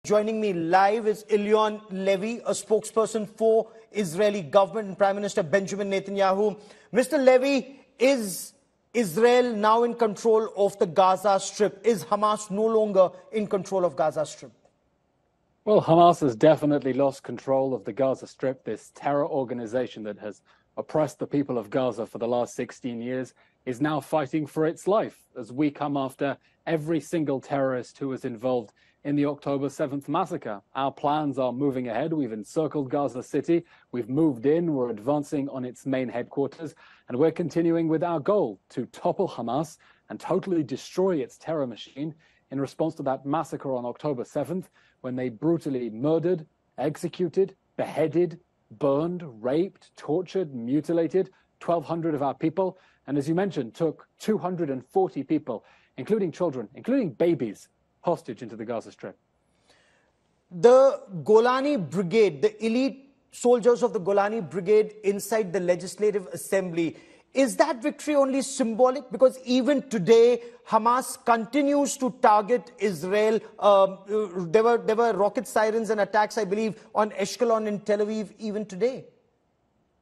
Joining me live is Eylon Levy, a spokesperson for Israeli government and Prime Minister Benjamin Netanyahu. Mr. Levy, is Israel now in control of the Gaza Strip? Is Hamas no longer in control of Gaza Strip? Well, Hamas has definitely lost control of the Gaza Strip, this terror organization that has oppressed the people of Gaza for the last 16 years, is now fighting for its life as we come after every single terrorist who was involved in the October 7th massacre. Our plans are moving ahead. We've encircled Gaza City. We've moved in. We're advancing on its main headquarters. And we're continuing with our goal to topple Hamas and totally destroy its terror machine in response to that massacre on October 7th, when they brutally murdered, executed, beheaded, burned, raped, tortured, mutilated 1,200 of our people. And as you mentioned, took 240 people, including children, including babies, hostage into the Gaza Strip. The Golani Brigade, the elite soldiers of the Golani Brigade inside the Legislative Assembly, is that victory only symbolic? Because even today, Hamas continues to target Israel. There were rocket sirens and attacks, I believe, on Ashkelon in Tel Aviv even today.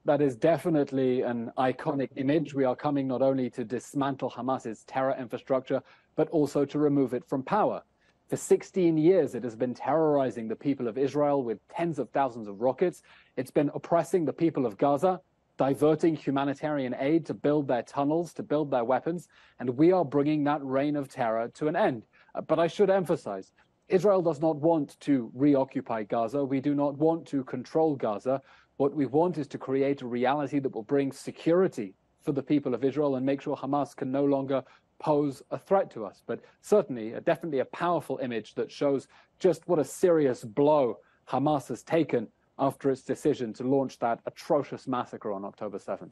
That is definitely an iconic image. We are coming not only to dismantle Hamas's terror infrastructure, but also to remove it from power. For 16 years, it has been terrorizing the people of Israel with tens of thousands of rockets. It's been oppressing the people of Gaza, diverting humanitarian aid to build their tunnels, to build their weapons, and we are bringing that reign of terror to an end. But I should emphasize, Israel does not want to reoccupy Gaza. We do not want to control Gaza. What we want is to create a reality that will bring security for the people of Israel and make sure Hamas can no longer pose a threat to us. But certainly, definitely a powerful image that shows just what a serious blow Hamas has taken after its decision to launch that atrocious massacre on October 7th.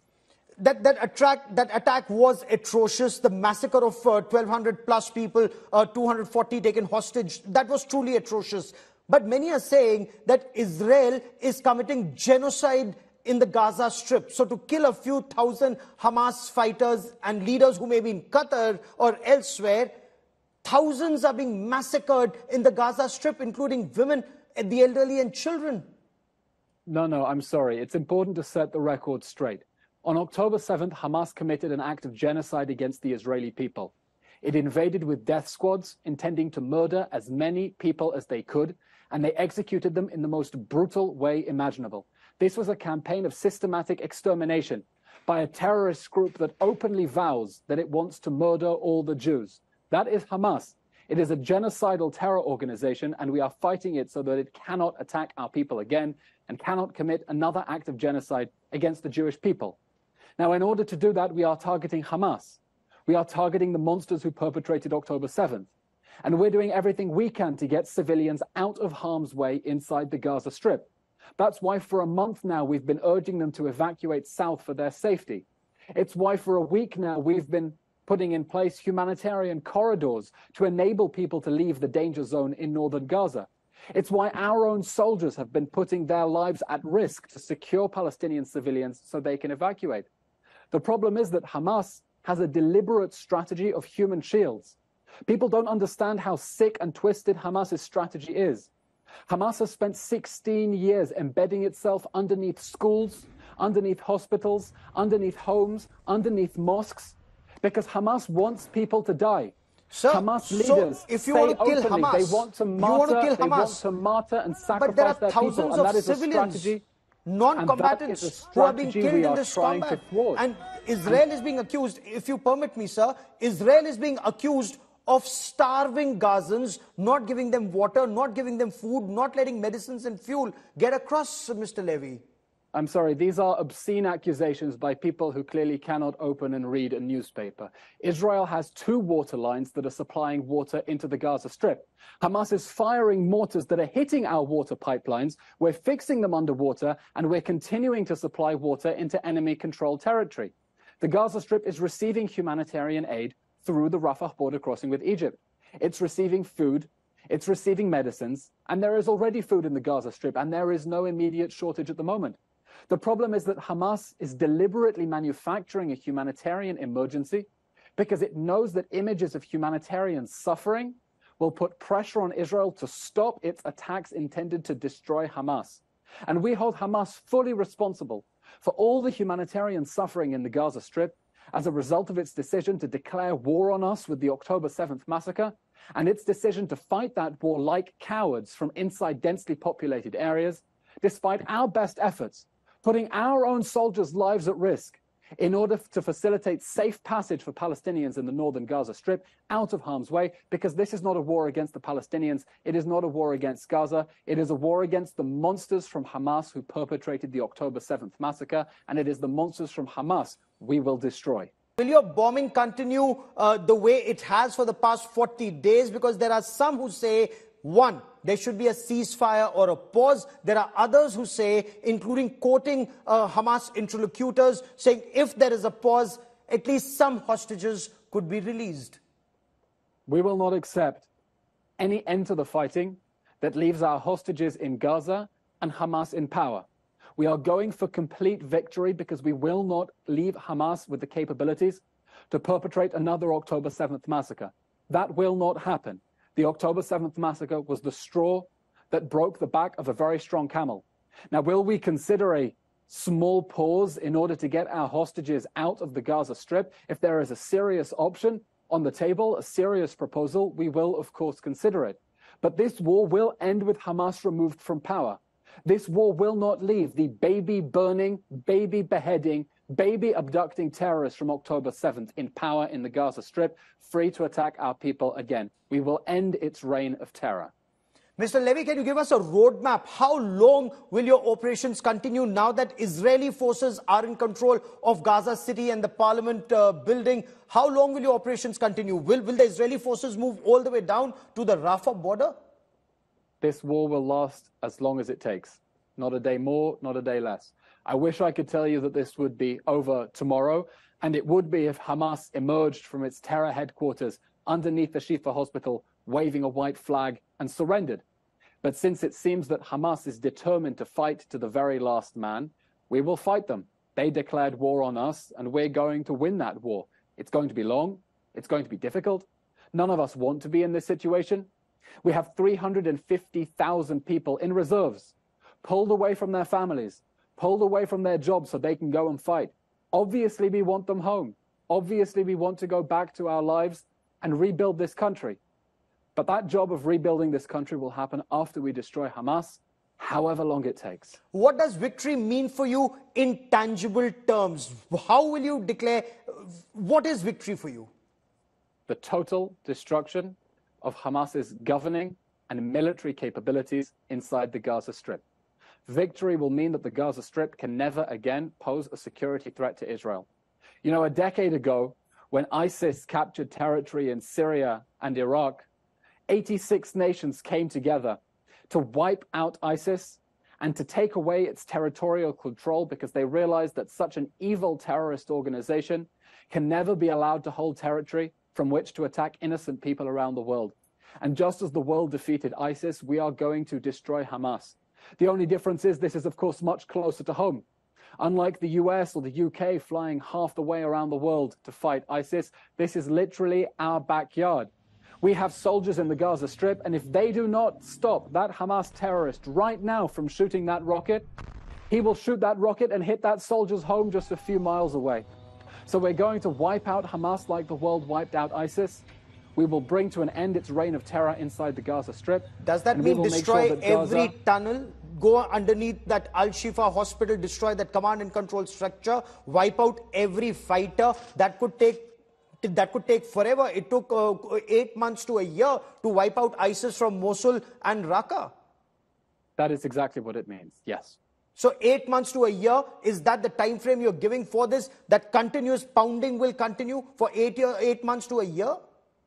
That attack was atrocious. The massacre of 1,200 plus people, 240 taken hostage, that was truly atrocious. But many are saying that Israel is committing genocide in the Gaza Strip. So to kill a few thousand Hamas fighters and leaders who may be in Qatar or elsewhere, thousands are being massacred in the Gaza Strip, including women, the elderly and children. No, I'm sorry. It's important to set the record straight. On October 7th, Hamas committed an act of genocide against the Israeli people. It invaded with death squads, intending to murder as many people as they could, and they executed them in the most brutal way imaginable. This was a campaign of systematic extermination by a terrorist group that openly vows that it wants to murder all the Jews. That is Hamas. It is a genocidal terror organization, and we are fighting it so that it cannot attack our people again and cannot commit another act of genocide against the Jewish people. Now, in order to do that, we are targeting Hamas. We are targeting the monsters who perpetrated October 7th. And we're doing everything we can to get civilians out of harm's way inside the Gaza Strip. That's why for a month now we've been urging them to evacuate south for their safety. It's why for a week now we've been putting in place humanitarian corridors to enable people to leave the danger zone in northern Gaza. It's why our own soldiers have been putting their lives at risk to secure Palestinian civilians so they can evacuate. The problem is that Hamas has a deliberate strategy of human shields. People don't understand how sick and twisted Hamas's strategy is. Hamas has spent 16 years embedding itself underneath schools, underneath hospitals, underneath homes, underneath mosques, because Hamas wants people to die. Sir, Hamas leaders if you want to kill openly Hamas, they want to martyr and sacrifice their people, and that is a strategy. Non-combatants who are being killed in this combat. And Israel is being accused, if you permit me, sir, Israel is being accused of starving Gazans, not giving them water, not giving them food, not letting medicines and fuel get across, Mr. Levy. I'm sorry, these are obscene accusations by people who clearly cannot open and read a newspaper. Israel has 2 water lines that are supplying water into the Gaza Strip. Hamas is firing mortars that are hitting our water pipelines. We're fixing them underwater, and we're continuing to supply water into enemy-controlled territory. The Gaza Strip is receiving humanitarian aid through the Rafah border crossing with Egypt. It's receiving food, it's receiving medicines, and there is already food in the Gaza Strip, and there is no immediate shortage at the moment. The problem is that Hamas is deliberately manufacturing a humanitarian emergency because it knows that images of humanitarian suffering will put pressure on Israel to stop its attacks intended to destroy Hamas. And we hold Hamas fully responsible for all the humanitarian suffering in the Gaza Strip as a result of its decision to declare war on us with the October 7th massacre, and its decision to fight that war like cowards from inside densely populated areas, despite our best efforts, putting our own soldiers' lives at risk in order to facilitate safe passage for Palestinians in the northern Gaza Strip out of harm's way, because this is not a war against the Palestinians, it is not a war against Gaza, it is a war against the monsters from Hamas who perpetrated the October 7th massacre, and it is the monsters from Hamas we will destroy. Will your bombing continue the way it has for the past 40 days? Because there are some who say, one, there should be a ceasefire or a pause. There are others who say, including quoting Hamas interlocutors, saying if there is a pause, at least some hostages could be released. We will not accept any end to the fighting that leaves our hostages in Gaza and Hamas in power. We are going for complete victory because we will not leave Hamas with the capabilities to perpetrate another October 7th massacre. That will not happen. The October 7th massacre was the straw that broke the back of a very strong camel. Now, will we consider a small pause in order to get our hostages out of the Gaza Strip? If there is a serious option on the table, a serious proposal, we will, of course, consider it. But this war will end with Hamas removed from power. This war will not leave the baby burning, baby beheading, baby abducting terrorists from October 7th in power in the Gaza Strip, free to attack our people again. We will end its reign of terror. Mr. Levy, can you give us a roadmap? How long will your operations continue now that Israeli forces are in control of Gaza City and the parliament building? How long will your operations continue? Will the Israeli forces move all the way down to the Rafah border? This war will last as long as it takes. Not a day more, not a day less. I wish I could tell you that this would be over tomorrow, and it would be if Hamas emerged from its terror headquarters underneath the Shifa hospital, waving a white flag and surrendered. But since it seems that Hamas is determined to fight to the very last man, we will fight them. They declared war on us, and we're going to win that war. It's going to be long. It's going to be difficult. None of us want to be in this situation. We have 350,000 people in reserves, pulled away from their families, pulled away from their jobs so they can go and fight. Obviously, we want them home. Obviously, we want to go back to our lives and rebuild this country. But that job of rebuilding this country will happen after we destroy Hamas, however long it takes. What does victory mean for you in tangible terms? How will you declare, what is victory for you? The total destruction of Hamas's governing and military capabilities inside the Gaza Strip. Victory will mean that the Gaza Strip can never again pose a security threat to Israel. You know, a decade ago, when ISIS captured territory in Syria and Iraq, 86 nations came together to wipe out ISIS and to take away its territorial control because they realized that such an evil terrorist organization can never be allowed to hold territory from which to attack innocent people around the world. And just as the world defeated ISIS, we are going to destroy Hamas. The only difference is this is, of course, much closer to home. Unlike the US or the UK flying half the way around the world to fight ISIS, this is literally our backyard. We have soldiers in the Gaza Strip, and if they do not stop that Hamas terrorist right now from shooting that rocket, he will shoot that rocket and hit that soldier's home just a few miles away. So we're going to wipe out Hamas like the world wiped out ISIS. We will bring to an end its reign of terror inside the Gaza Strip. Does that mean destroy every tunnel, go underneath that Al-Shifa hospital, destroy that command and control structure, wipe out every fighter? That could take forever. It took 8 months to a year to wipe out ISIS from Mosul and Raqqa. That is exactly what it means, yes. So 8 months to a year, is that the time frame you're giving for this? That continuous pounding will continue for 8 months to a year?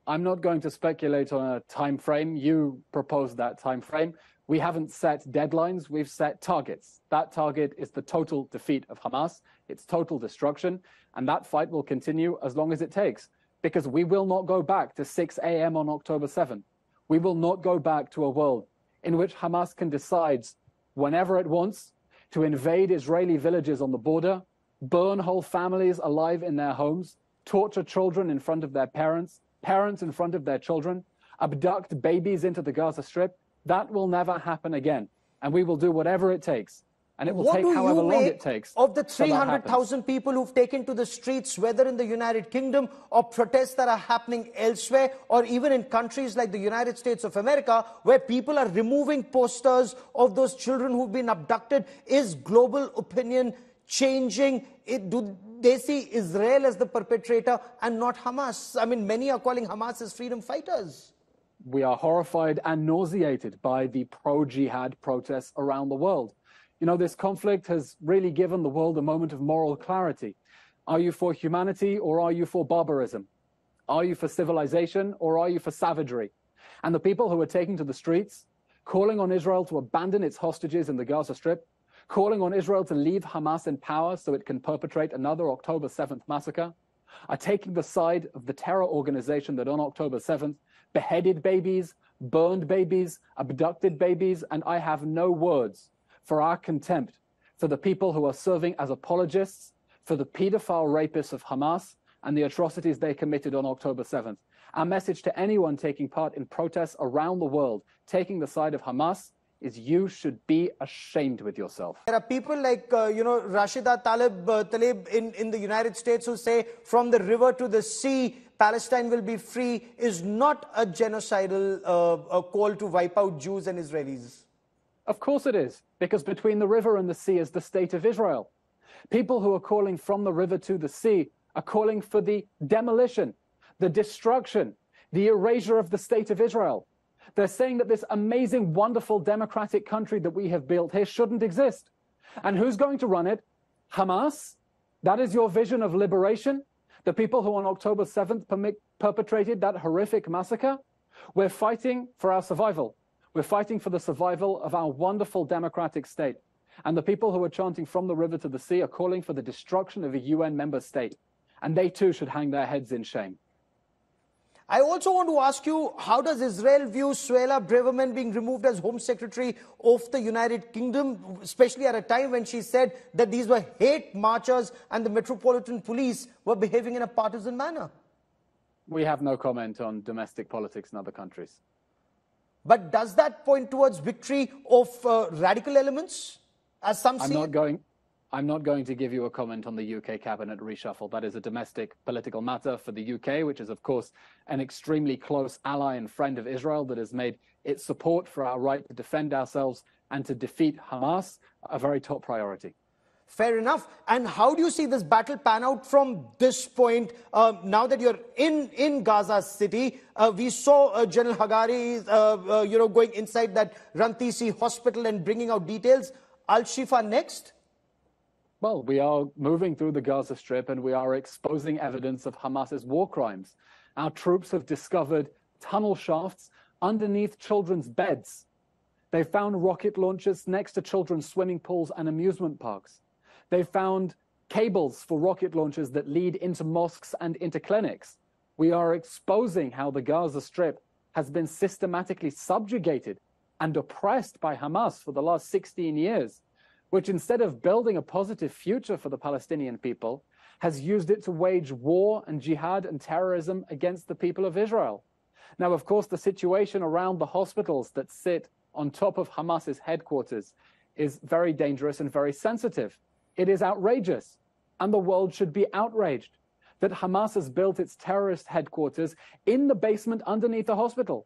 I'm not going to speculate on a time frame. You proposed that time frame. We haven't set deadlines. We've set targets. That target is the total defeat of Hamas, its total destruction, and that fight will continue as long as it takes, because we will not go back to 6 a.m. on October 7th. We will not go back to a world in which Hamas can decide whenever it wants to invade Israeli villages on the border, burn whole families alive in their homes, torture children in front of their parents, parents in front of their children, abduct babies into the Gaza Strip, that will never happen again. And we will do whatever it takes. And it will take however long it takes. Of the 300,000 people who've taken to the streets, whether in the United Kingdom or protests that are happening elsewhere, or even in countries like the United States of America, where people are removing posters of those children who've been abducted, is global opinion changing? Do they see Israel as the perpetrator and not Hamas? I mean, many are calling Hamas as freedom fighters. We are horrified and nauseated by the pro-jihad protests around the world. You know, this conflict has really given the world a moment of moral clarity. Are you for humanity or are you for barbarism? Are you for civilization or are you for savagery? And the people who are taking to the streets, calling on Israel to abandon its hostages in the Gaza Strip, calling on Israel to leave Hamas in power so it can perpetrate another October 7th massacre, are taking the side of the terror organization that on October 7th beheaded babies, burned babies, abducted babies, and I have no words for our contempt for the people who are serving as apologists for the pedophile rapists of Hamas and the atrocities they committed on October 7th. Our message to anyone taking part in protests around the world, taking the side of Hamas, is you should be ashamed with yourself. There are people like, Rashida Tlaib in the United States who say from the river to the sea, Palestine will be free, is not a genocidal call to wipe out Jews and Israelis. Of course it is, because between the river and the sea is the state of Israel. People who are calling from the river to the sea are calling for the demolition, the destruction, the erasure of the state of Israel. They're saying that this amazing, wonderful, democratic country that we have built here shouldn't exist. And who's going to run it? Hamas? That is your vision of liberation? The people who on October 7th perpetrated that horrific massacre? We're fighting for our survival. We're fighting for the survival of our wonderful democratic state. And the people who are chanting from the river to the sea are calling for the destruction of a UN member state. And they too should hang their heads in shame. I also want to ask you, how does Israel view Suella Braverman being removed as Home Secretary of the United Kingdom, especially at a time when she said that these were hate marchers and the Metropolitan Police were behaving in a partisan manner? We have no comment on domestic politics in other countries. But does that point towards victory of radical elements, as some see? I'm not going to give you a comment on the UK cabinet reshuffle. That is a domestic political matter for the UK, which is, of course, an extremely close ally and friend of Israel that has made its support for our right to defend ourselves and to defeat Hamas a very top priority. Fair enough. And how do you see this battle pan out from this point? Now that you're in Gaza City, we saw General Hagari, going inside that Rantisi hospital and bringing out details. Al-Shifa next? Well, we are moving through the Gaza Strip and we are exposing evidence of Hamas's war crimes. Our troops have discovered tunnel shafts underneath children's beds. They found rocket launchers next to children's swimming pools and amusement parks. They found cables for rocket launchers that lead into mosques and into clinics. We are exposing how the Gaza Strip has been systematically subjugated and oppressed by Hamas for the last 16 years, which instead of building a positive future for the Palestinian people, has used it to wage war and jihad and terrorism against the people of Israel. Now, of course, the situation around the hospitals that sit on top of Hamas's headquarters is very dangerous and very sensitive. It is outrageous, and the world should be outraged that Hamas has built its terrorist headquarters in the basement underneath the hospital.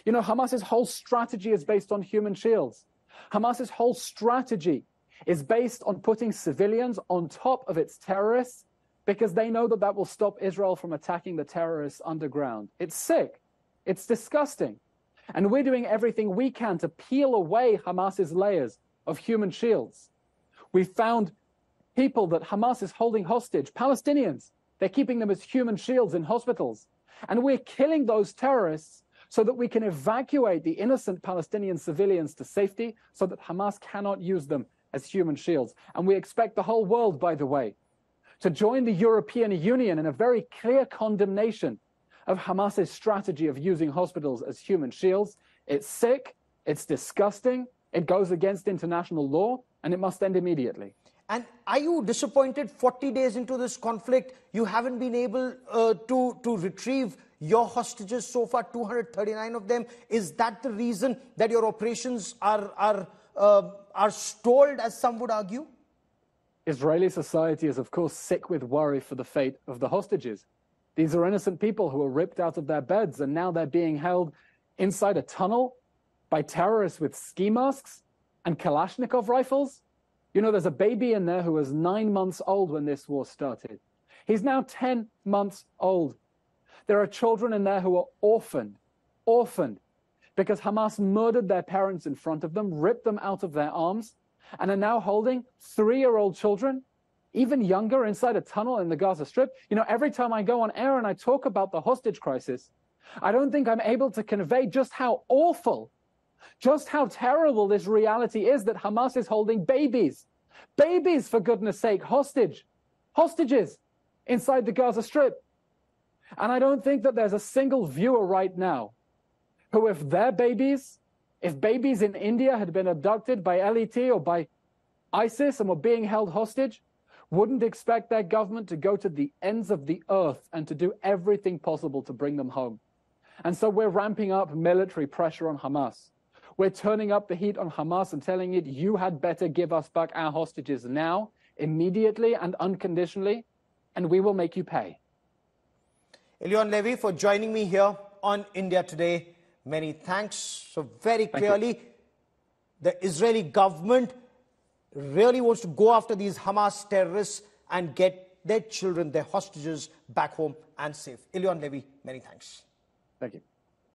You know, Hamas's whole strategy is based on human shields. Hamas's whole strategy is based on putting civilians on top of its terrorists because they know that that will stop Israel from attacking the terrorists underground. It's sick. It's disgusting. And we're doing everything we can to peel away Hamas's layers of human shields. We found people that Hamas is holding hostage, Palestinians. They're keeping them as human shields in hospitals. And we're killing those terrorists so that we can evacuate the innocent Palestinian civilians to safety so that Hamas cannot use them as human shields. And we expect the whole world, by the way, to join the European Union in a very clear condemnation of Hamas's strategy of using hospitals as human shields. It's sick, it's disgusting, it goes against international law, and it must end immediately. And are you disappointed 40 days into this conflict, you haven't been able to retrieve your hostages so far, 239 of them. Is that the reason that your operations are stalled, as some would argue? Israeli society is, of course, sick with worry for the fate of the hostages. These are innocent people who were ripped out of their beds, and now they're being held inside a tunnel by terrorists with ski masks and Kalashnikov rifles. You know, there's a baby in there who was 9 months old when this war started. He's now 10 months old. There are children in there who are orphaned, because Hamas murdered their parents in front of them, ripped them out of their arms, and are now holding 3-year-old children, even younger, inside a tunnel in the Gaza Strip. You know, every time I go on air and I talk about the hostage crisis, I don't think I'm able to convey just how awful, just how terrible this reality is, that Hamas is holding babies, for goodness sake, hostages inside the Gaza Strip. And I don't think that there's a single viewer right now who, if babies in India had been abducted by LET or by ISIS and were being held hostage, wouldn't expect their government to go to the ends of the earth and to do everything possible to bring them home. And so we're ramping up military pressure on Hamas. We're turning up the heat on Hamas and telling it, you had better give us back our hostages now, immediately and unconditionally, and we will make you pay. Eylon Levy, for joining me here on India Today. Many thanks. So very clearly, the Israeli government really wants to go after these Hamas terrorists and get their children, their hostages, back home and safe. Eylon Levy, many thanks. Thank you.